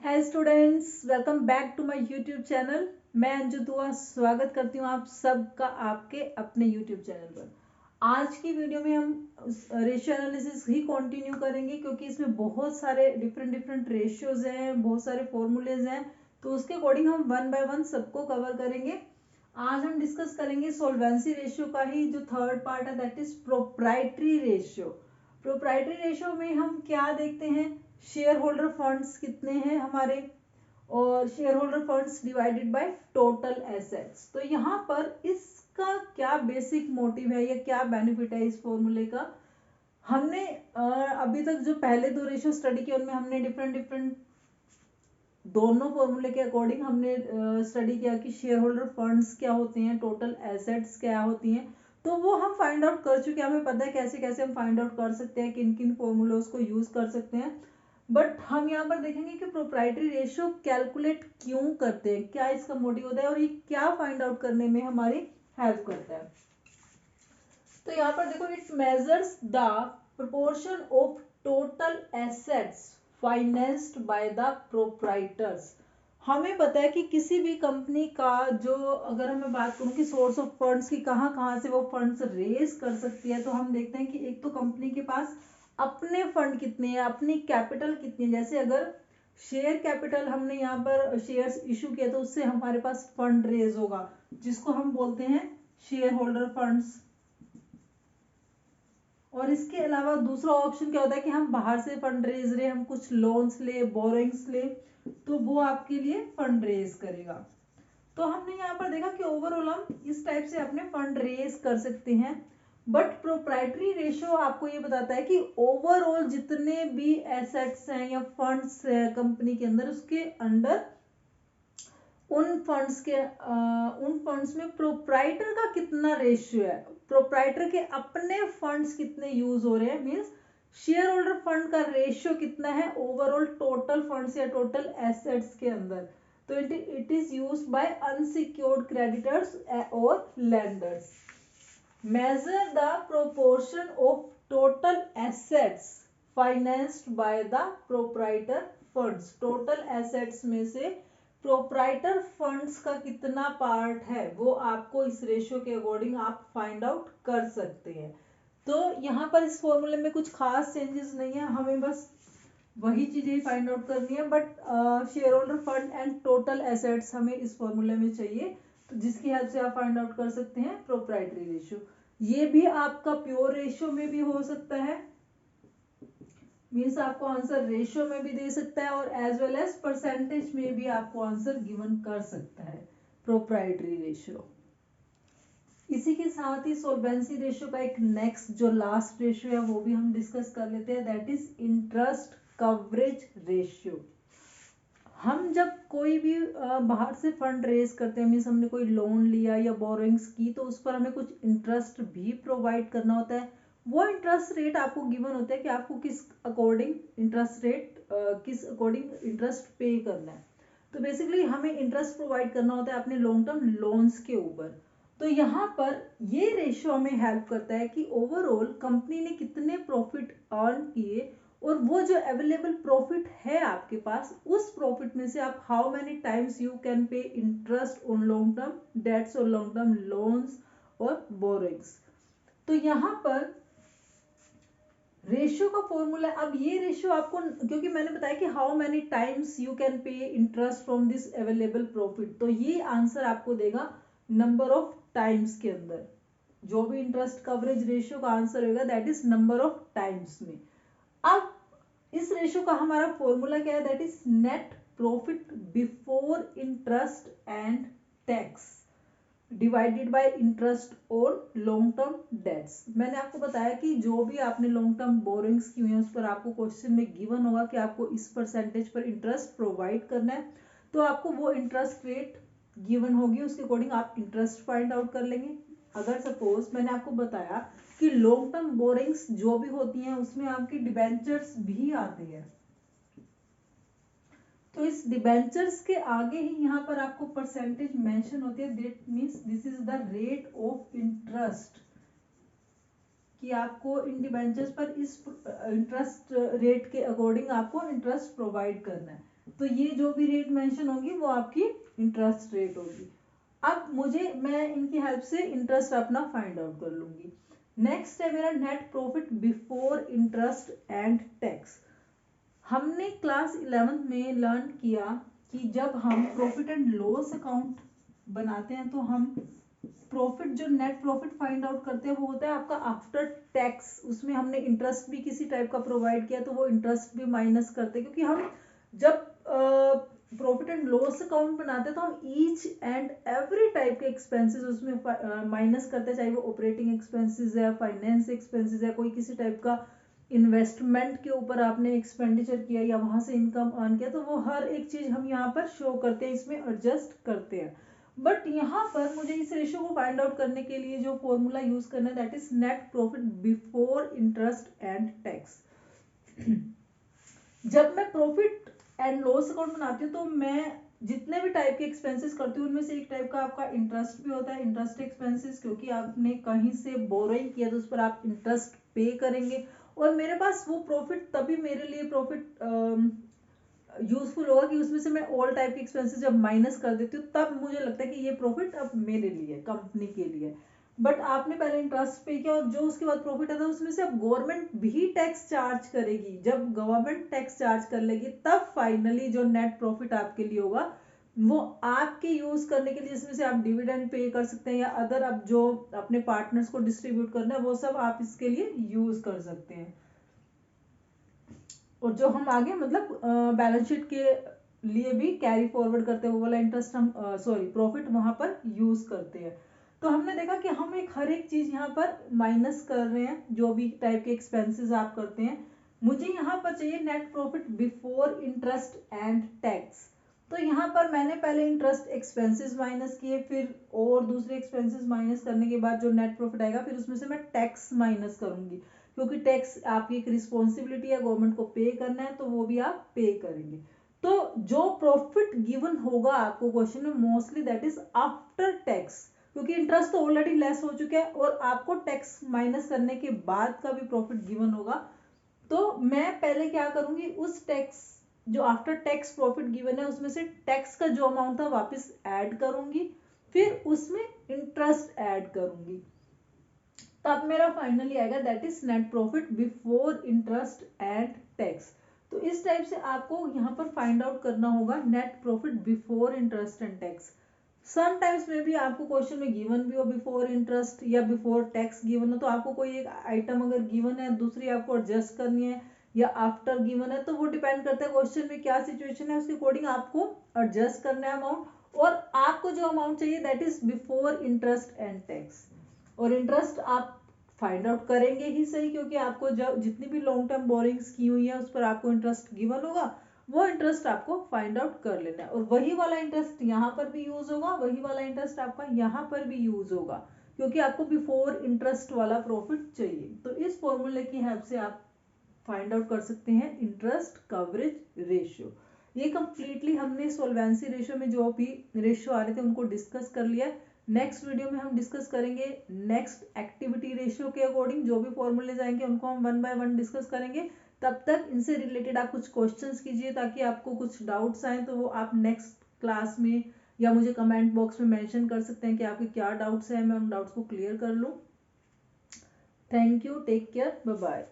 Hi students, welcome back to my YouTube channel. मैं अंजू दुआ स्वागत करती हूँ आप सबका आपके अपने यूट्यूब चैनल पर। आज की वीडियो में हम रेशियो एनालिसिस ही कंटिन्यू करेंगे क्योंकि इसमें बहुत सारे डिफरेंट रेशियोज हैं, बहुत सारे फॉर्मूलेज हैं, तो उसके अकॉर्डिंग हम वन बाय वन सबको कवर करेंगे। आज हम डिस्कस करेंगे सोल्वेंसी रेशियो का ही जो थर्ड पार्ट है, that is proprietary ratio. Proprietary ratio में हम क्या देखते हैं, शेयर होल्डर फंड्स कितने हैं हमारे, और share holder funds divided by total assets. तो यहाँ पर इसका क्या बेसिक मोटिव है या क्या बेनिफिट है इस फॉर्मूले का। हमने अभी तक जो पहले दो रेशियो स्टडी किए उनमें हमने डिफरेंट दोनों फॉर्मूले के अकॉर्डिंग हमने स्टडी किया कि शेयर होल्डर फंड्स क्या होते हैं, टोटल एसेट्स क्या होती हैं, तो वो हम फाइंड आउट कर चुके हैं। हमें पता है कैसे कैसे हम फाइंड आउट कर सकते हैं, किन किन फॉर्मूलोज को यूज कर सकते हैं। बट हम यहाँ पर देखेंगे कि प्रोप्राइटरी रेशियो कैलकुलेट क्यों करते हैं, क्या इसका मोटिव होता है और ये क्या फाइंड आउट करने में हमारी हेल्प करता है। तो यहाँ पर देखो, it measures the proportion of total assets financed by the proprietors. हमें पता है कि किसी भी कंपनी का जो, अगर मैं बात करूं कि सोर्स ऑफ फंड्स की कहाँ कहाँ से वो फंड्स रेज कर सकती है, तो हम देखते हैं कि एक तो कंपनी के पास अपने फंड कितने हैं, अपनी कैपिटल कितनी है। जैसे अगर शेयर कैपिटल हमने यहाँ पर शेयर्स इशू किया तो उससे हमारे पास फंड रेज होगा, जिसको हम बोलते हैं शेयर होल्डर फंड्स। और इसके अलावा दूसरा ऑप्शन क्या होता है कि हम बाहर से फंड रेज रहे, हम कुछ लोन्स ले, बोरोइंग्स ले, तो वो आपके लिए फंड रेज करेगा। तो हमने यहाँ पर देखा कि ओवरऑल हम इस टाइप से अपने फंड रेज कर सकते हैं। बट प्रोप्राइटरी रेशियो आपको ये बताता है कि ओवरऑल जितने भी एसेट्स हैं या फंड्स है कंपनी के अंदर, उसके अंदर उन फंड्स में प्रोप्राइटर का कितना रेशियो है, प्रोप्राइटर के अपने फंड्स कितने यूज हो रहे हैं, मींस शेयर होल्डर फंड का रेशियो कितना है ओवरऑल टोटल फंड्स या टोटल एसेट्स के अंदर। तो it is use by unsecured creditors और lenders. Major the proportion of total assets financed by the proprietor funds. Total assets में से प्रोप्राइटर फंड्स का कितना पार्ट है वो आपको इस रेशियो के अकॉर्डिंग आप फाइंड आउट कर सकते हैं। तो यहाँ पर इस फॉर्मूले में कुछ खास चेंजेस नहीं है, हमें बस वही चीजें फाइंड आउट करनी है। But share holder fund and total assets हमें इस फॉर्मूले में चाहिए, तो जिसकी हेल्प से आप फाइंड आउट कर सकते हैं प्रोप्राइटरी रेशियो। ये भी आपका प्योर रेशियो में भी हो सकता है, मीन्स आपको आंसर रेशियो में भी दे सकता है, और एज वेल एज परसेंटेज में भी आपको आंसर गिवन कर सकता है प्रोप्राइटरी रेशियो। इसी के साथ ही सोल्वेंसी रेशियो का एक नेक्स्ट जो लास्ट रेशियो है वो भी हम डिस्कस कर लेते हैं, that is interest coverage ratio. हम जब कोई भी बाहर से फंड रेज करते हैं, मीन्स हमने कोई लोन लिया या बोरोइंग्स की, तो उस पर हमें कुछ इंटरेस्ट भी प्रोवाइड करना होता है। वो इंटरेस्ट रेट आपको गिवन होता है कि आपको किस अकॉर्डिंग इंटरेस्ट पे करना है। तो बेसिकली हमें इंटरेस्ट प्रोवाइड करना होता है अपने लॉन्ग टर्म लोन्स के ऊपर। तो यहाँ पर ये रेशियो हमें हेल्प करता है कि ओवरऑल कंपनी ने कितने प्रॉफिट अर्न किए, और वो जो अवेलेबल प्रॉफिट है आपके पास, उस प्रॉफिट में से आप how many times you can pay interest on long term debts और लॉन्ग टर्म लोन्स और बोरोइंग्स। तो यहाँ पर रेशियो का फॉर्मूला, अब ये रेशियो आपको, क्योंकि मैंने बताया कि how many times you can pay interest from this available profit, तो ये आंसर आपको देगा नंबर ऑफ टाइम्स के अंदर। जो भी इंटरेस्ट कवरेज रेशियो का आंसर होगा that is number of times में। अब इस रेशियो का हमारा फॉर्मूला क्या है, that is net profit before interest and tax divided by interest और लॉन्ग टर्म डेट्स। मैंने आपको बताया कि जो भी आपने लॉन्ग टर्म बोरिंग्स की हुई है उस पर आपको क्वेश्चन में गिवन होगा कि आपको इस परसेंटेज पर इंटरेस्ट प्रोवाइड करना है, तो आपको वो इंटरेस्ट रेट गिवन होगी, उसके अकॉर्डिंग आप इंटरेस्ट फाइंड आउट कर लेंगे। अगर सपोज मैंने आपको बताया कि लॉन्ग टर्म बोरिंग्स जो भी होती हैं उसमें आपकी डिबेंचर्स भी आते हैं, तो इस डिबेंचर्स के आगे ही यहाँ पर आपको परसेंटेज मेंशन होती है, that means this is the rate of interest, कि आपको इन डिबेंचर्स पर इस इंटरेस्ट रेट के अकॉर्डिंग आपको इंटरेस्ट प्रोवाइड करना है। तो ये जो भी रेट मेंशन होगी वो आपकी इंटरेस्ट रेट होगी। अब मैं इनकी हेल्प से इंटरेस्ट अपना फाइंड आउट कर लूंगी। नेक्स्ट है मेरा net profit before interest and tax. हमने क्लास 11th में लर्न किया कि जब हम प्रॉफिट एंड लॉस अकाउंट बनाते हैं तो हम प्रॉफिट जो नेट प्रॉफिट फाइंड आउट करते हैं वो होता है आपका आफ्टर टैक्स। उसमें हमने इंटरेस्ट भी किसी टाइप का प्रोवाइड किया तो वो इंटरेस्ट भी माइनस करते हैं, क्योंकि हम जब प्रॉफिट एंड लॉस अकाउंट बनाते हैं तो हम ईच एंड एवरी टाइप के एक्सपेंसेस उसमें माइनस करते हैं, चाहे वो ऑपरेटिंग एक्सपेंसेस है, फाइनेंस एक्सपेंसेस है, कोई किसी टाइप का इन्वेस्टमेंट के ऊपर आपने एक्सपेंडिचर किया या वहां से इनकम अर्न किया, तो वो हर एक चीज हम यहाँ पर शो करते हैं, इसमें एडजस्ट करते हैं। बट यहाँ पर मुझे इस रेशियो को फाइंड आउट करने के लिए जो फॉर्मूला यूज करना है that is net profit before interest and tax. जब मैं प्रॉफिट एंड लॉस अकाउंट बनाती हूँ तो मैं जितने भी टाइप के एक्सपेंसेस करती हूँ उनमें से एक टाइप का आपका इंटरेस्ट भी होता है, इंटरेस्ट एक्सपेंसेस, क्योंकि आपने कहीं से बोरोइंग किया तो उस पर आप इंटरेस्ट पे करेंगे। और मेरे पास वो प्रॉफिट तभी मेरे लिए प्रॉफिट यूजफुल होगा कि उसमें से मैं ऑल टाइप के एक्सपेंसेस जब माइनस कर देती हूँ तब मुझे लगता है कि ये प्रॉफिट अब मेरे लिए, कंपनी के लिए। बट आपने पहले इंटरेस्ट पे किया और जो उसके बाद प्रॉफिट आता है उसमें से अब गवर्नमेंट भी टैक्स चार्ज करेगी। जब गवर्नमेंट टैक्स चार्ज कर लेगी तब फाइनली जो नेट प्रॉफिट आपके लिए होगा वो आपके यूज करने के लिए, जिसमें से आप डिविडेंड पे कर सकते हैं या अदर आप जो अपने पार्टनर्स को डिस्ट्रीब्यूट करना है वो सब आप इसके लिए यूज कर सकते हैं। और जो हम आगे मतलब बैलेंस शीट के लिए भी कैरी फॉरवर्ड करते हैं वो वाला इंटरेस्ट हम प्रॉफिट वहां पर यूज करते हैं। तो हमने देखा कि हम हर एक चीज यहाँ पर माइनस कर रहे हैं, जो भी टाइप के एक्सपेंसेस आप करते हैं। मुझे यहाँ पर चाहिए net profit before interest and tax. तो यहाँ पर मैंने पहले इंटरेस्ट एक्सपेंसेस माइनस किए, फिर और दूसरे एक्सपेंसेस माइनस करने के बाद जो नेट प्रॉफिट आएगा फिर उसमें से मैं टैक्स माइनस करूंगी, क्योंकि टैक्स आपकी एक रिस्पॉन्सिबिलिटी है, गवर्नमेंट को पे करना है, तो वो भी आप पे करेंगे। तो जो प्रॉफिट गिवन होगा आपको क्वेश्चन में mostly that is after tax, क्योंकि इंटरेस्ट तो ऑलरेडी लेस हो चुका है और आपको टैक्स माइनस करने के बाद का भी प्रॉफिट गिवन होगा। तो मैं पहले क्या करूंगी, उस टैक्स जो आफ्टर टैक्स प्रॉफिट गिवन है उसमें से टैक्स का जो अमाउंट था वापस ऐड करूंगी, फिर उसमें इंटरेस्ट ऐड करूंगी, तब मेरा फाइनली आएगा that is net profit before interest and tax. तो इस टाइप से आपको यहाँ पर फाइंड आउट करना होगा net profit before interest and tax. Sometimes में भी आपको क्वेश्चन में गिवन भी हो बिफोर इंटरेस्ट या बिफोर टैक्स गिवन हो, तो आपको कोई एक आइटम अगर गिवन है दूसरी आपको एडजस्ट करनी है या आफ्टर गिवन है, तो वो डिपेंड करता है क्वेश्चन में क्या सिचुएशन है, उसके अकॉर्डिंग आपको एडजस्ट करना है अमाउंट। और आपको जो अमाउंट चाहिए that is before interest and tax. और इंटरेस्ट आप फाइंड आउट करेंगे ही सही, क्योंकि आपको जब जितनी भी लॉन्ग टर्म बोरिंग्स की हुई है उस पर आपको इंटरेस्ट गिवन होगा, वो इंटरेस्ट आपको फाइंड आउट कर लेना है। और वही वाला इंटरेस्ट यहाँ पर भी यूज होगा, वही वाला इंटरेस्ट आपका यहाँ पर भी यूज होगा, क्योंकि आपको बिफोर इंटरेस्ट वाला प्रॉफिट चाहिए। तो इस फॉर्मूले की हेल्प से आप फाइंड आउट कर सकते हैं इंटरेस्ट कवरेज रेशियो। ये कंप्लीटली हमने सॉल्वेंसी रेशियो में जो भी रेशियो आ रहे थे उनको डिस्कस कर लिया। नेक्स्ट वीडियो में हम डिस्कस करेंगे नेक्स्ट एक्टिविटी रेशियो के अकॉर्डिंग जो भी फॉर्मूलेज आएंगे उनको हम वन बाय वन डिस्कस करेंगे। तब तक इनसे रिलेटेड आप कुछ क्वेश्चंस कीजिए ताकि आपको कुछ डाउट्स आए तो वो आप नेक्स्ट क्लास में या मुझे कमेंट बॉक्स में मेंशन कर सकते हैं कि आपके क्या डाउट्स हैं, मैं उन डाउट्स को क्लियर कर लूँ। Thank you, take care, bye bye.